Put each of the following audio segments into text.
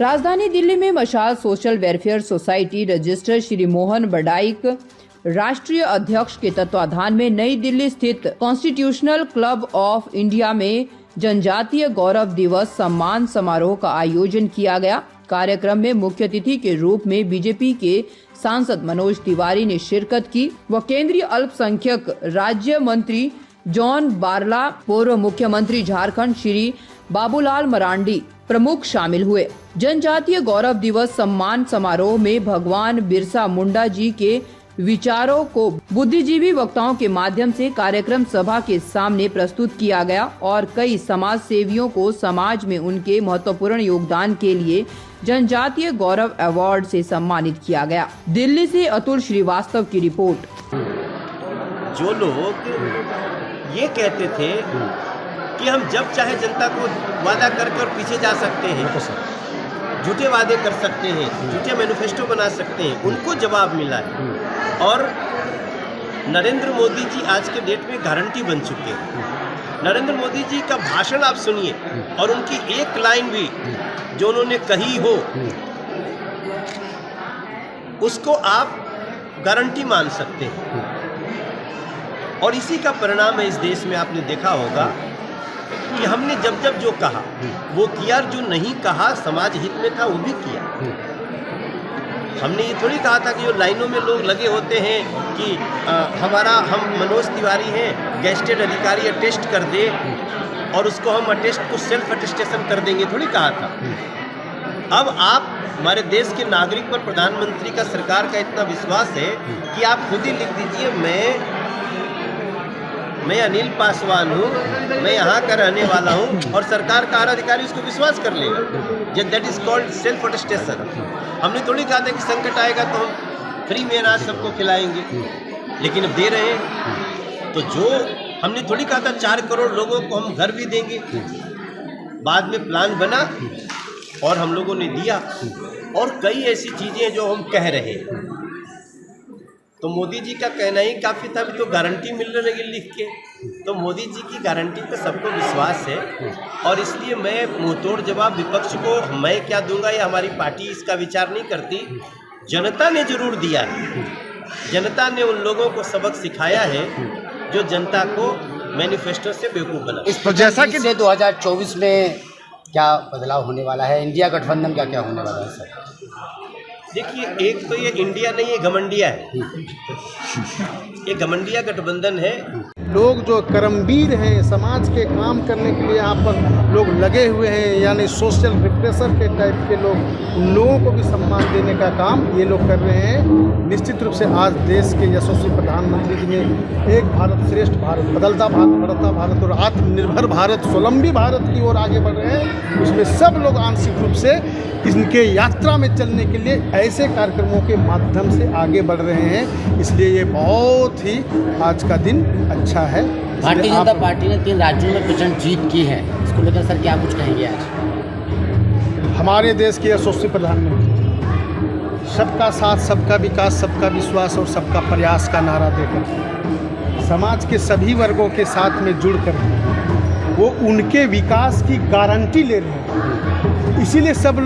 राजधानी दिल्ली में Mashal social welfare society register Shri Mohan Badaik राष्ट्रीय अध्यक्ष के तत्वाधान में नई दिल्ली स्थित कॉन्स्टिट्यूशनल क्लब ऑफ इंडिया में जनजातीय गौरव दिवस सम्मान समारोह का आयोजन किया गया। कार्यक्रम में मुख्य अतिथि के रूप में बीजेपी के सांसद मनोज तिवारी ने शिरकत की व केंद्रीय अल्पसंख्यक राज्य मंत्री जॉन बारला, पूर्व मुख्यमंत्री झारखंड श्री बाबूलाल मरांडी प्रमुख शामिल हुए। जनजातीय गौरव दिवस सम्मान समारोह में भगवान बिरसा मुंडा जी के विचारों को बुद्धिजीवी वक्ताओं के माध्यम से कार्यक्रम सभा के सामने प्रस्तुत किया गया और कई समाज सेवियों को समाज में उनके महत्वपूर्ण योगदान के लिए जनजातीय गौरव अवार्ड से सम्मानित किया गया। दिल्ली से अतुल श्रीवास्तव की रिपोर्ट। जो लोग ये कहते थे कि हम जब चाहे जनता को वादा करके और पीछे जा सकते हैं, झूठे वादे कर सकते हैं, झूठे मैनिफेस्टो बना सकते हैं, उनको जवाब मिला है। और नरेंद्र मोदी जी आज के डेट में गारंटी बन चुके हैं। नरेंद्र मोदी जी का भाषण आप सुनिए और उनकी एक लाइन भी जो उन्होंने कही हो उसको आप गारंटी मान सकते हैं। और इसी का परिणाम है इस देश में। आपने देखा होगा कि हमने जब जब जो कहा वो किया, जो नहीं कहा समाज हित में था वो भी किया। हमने ये थोड़ी कहा था कि जो लाइनों में लोग लगे होते हैं कि हम मनोज तिवारी हैं, गेस्टेड अधिकारी अटेस्ट कर दे और उसको हम अटेस्ट को सेल्फ अटेस्टेशन कर देंगे, थोड़ी कहा था। अब आप हमारे देश के नागरिक पर प्रधानमंत्री का, सरकार का इतना विश्वास है कि आप खुद ही लिख दीजिए मैं अनिल पासवान हूँ, मैं यहाँ का रहने वाला हूँ, और सरकार का हर अधिकारी उसको विश्वास कर लेगा। That is called self attestation. हमने थोड़ी कहा था कि संकट आएगा तो हम फ्री में अनाज सबको खिलाएंगे, लेकिन अब दे रहे हैं। तो जो हमने थोड़ी कहा था 4 करोड़ लोगों को हम घर भी देंगे, बाद में प्लान बना और हम लोगों ने दिया। और कई ऐसी चीज़ें जो हम कह रहे हैं, तो मोदी जी का कहना ही काफ़ी था, भी तो गारंटी मिल रही लिख के। तो मोदी जी की गारंटी पे सबको विश्वास है और इसलिए मैं मुंहतोड़ जवाब विपक्ष को मैं क्या दूंगा या हमारी पार्टी इसका विचार नहीं करती। जनता ने जरूर दिया है। जनता ने उन लोगों को सबक सिखाया है जो जनता को मैनिफेस्टो से बेवकूफ़ बना। इस तो जैसा कि 2024 में क्या बदलाव होने वाला है, इंडिया गठबंधन का क्या होने वाला है सर? देखिए, एक तो ये इंडिया नहीं, ये घमंडिया है। ये घमंडिया गठबंधन है। लोग जो कर्मवीर हैं, समाज के काम करने के लिए यहाँ पर लोग लगे हुए हैं, यानी सोशल रिप्रेसर के टाइप के लोग, उन लोगों को भी सम्मान देने का काम ये लोग कर रहे हैं। निश्चित रूप से आज देश के यशस्वी प्रधानमंत्री जी ने एक भारत श्रेष्ठ भारत, बदलता भारत, बढ़ता भारत और आत्मनिर्भर भारत, स्वावलंबी भारत की ओर आगे बढ़ रहे हैं। उसमें सब लोग आंशिक रूप से इनके यात्रा में चलने के लिए ऐसे कार्यक्रमों के माध्यम से आगे बढ़ रहे हैं। इसलिए ये बहुत ही आज का दिन अच्छा है। भारतीय जनता पार्टी ने 3 राज्यों में प्रचंड जीत की है, इसको लेकर सर क्या कुछ कहेंगे आज? हमारे देश के यशस्वी प्रधानमंत्री सबका साथ, सबका विकास, सबका विश्वास और सबका प्रयास का नारा देकर समाज के सभी वर्गों के साथ में जुड़कर वो उनके विकास की गारंटी ले रहे हैं। इसीलिए सब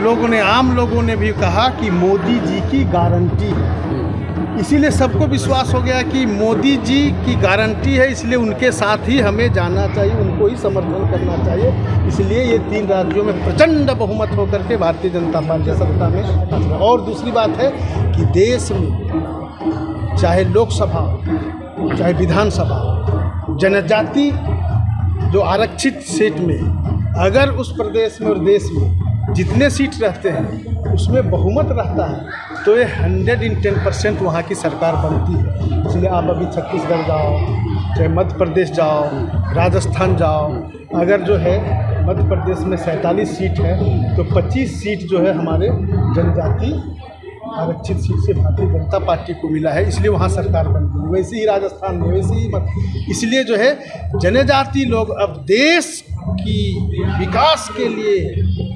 लोगों ने, आम लोगों ने भी कहा कि मोदी जी की गारंटी है। इसीलिए सबको विश्वास हो गया कि मोदी जी की गारंटी है, इसलिए उनके साथ ही हमें जाना चाहिए, उनको ही समर्थन करना चाहिए। इसलिए ये 3 राज्यों में प्रचंड बहुमत होकर के भारतीय जनता पार्टी सत्ता में। और दूसरी बात है कि देश में चाहे लोकसभा चाहे विधानसभा, जनजाति जो आरक्षित सीट में, अगर उस प्रदेश में और देश में जितने सीट रहते हैं उसमें बहुमत रहता है तो ये 110% वहाँ की सरकार बनती है। इसलिए आप अभी छत्तीसगढ़ जाओ, चाहे मध्य प्रदेश जाओ, राजस्थान जाओ, अगर जो है मध्य प्रदेश में 47 सीट है तो 25 सीट जो है हमारे जनजाति आरक्षित सीट से भारतीय जनता पार्टी को मिला है, इसलिए वहाँ सरकार बन गई। वैसे ही राजस्थान में, वैसे ही इसलिए जो है जनजाति लोग अब देश की विकास के लिए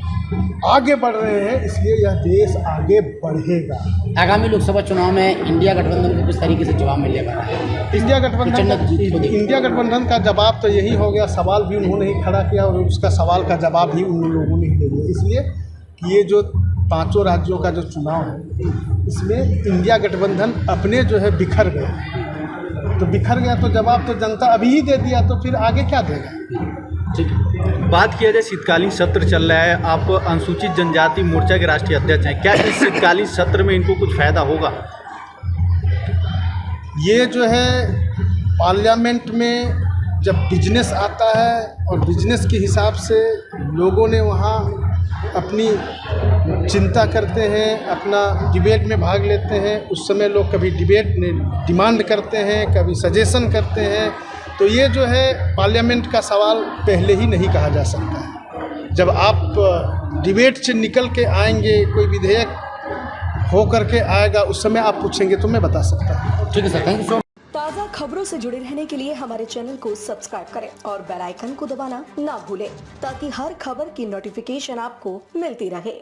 आगे बढ़ रहे हैं, इसलिए यह देश आगे बढ़ेगा। आगामी लोकसभा चुनाव में इंडिया गठबंधन को किस तरीके से जवाब मिलने वाला है? इंडिया गठबंधन का जवाब तो यही हो गया। सवाल भी उन्होंने ही खड़ा किया और उसका सवाल का जवाब भी उन लोगों ने ही दिया। इसलिए कि ये जो 5 राज्यों का जो चुनाव है इसमें इंडिया गठबंधन अपने जो है बिखर गए। तो बिखर गया तो जवाब तो जनता अभी ही दे दिया, तो फिर आगे क्या देगा। ठीक है, बात किया जाए शीतकालीन सत्र चल रहा है, आप अनुसूचित जनजाति मोर्चा के राष्ट्रीय अध्यक्ष हैं, क्या इस शीतकालीन सत्र में इनको कुछ फायदा होगा? ये जो है पार्लियामेंट में जब बिजनेस आता है और बिजनेस के हिसाब से लोगों ने वहाँ अपनी चिंता करते हैं, अपना डिबेट में भाग लेते हैं, उस समय लोग कभी डिबेट डिमांड करते हैं, कभी सजेशन करते हैं। तो ये जो है पार्लियामेंट का सवाल पहले ही नहीं कहा जा सकता है। जब आप डिबेट से निकल के आएंगे, कोई विधेयक हो करके आएगा, उस समय आप पूछेंगे तो मैं बता सकता हूँ। ठीक है sir, thank you so much. ताज़ा खबरों से जुड़े रहने के लिए हमारे चैनल को सब्सक्राइब करें और बेल आइकन को दबाना ना भूलें ताकि हर खबर की नोटिफिकेशन आपको मिलती रहे।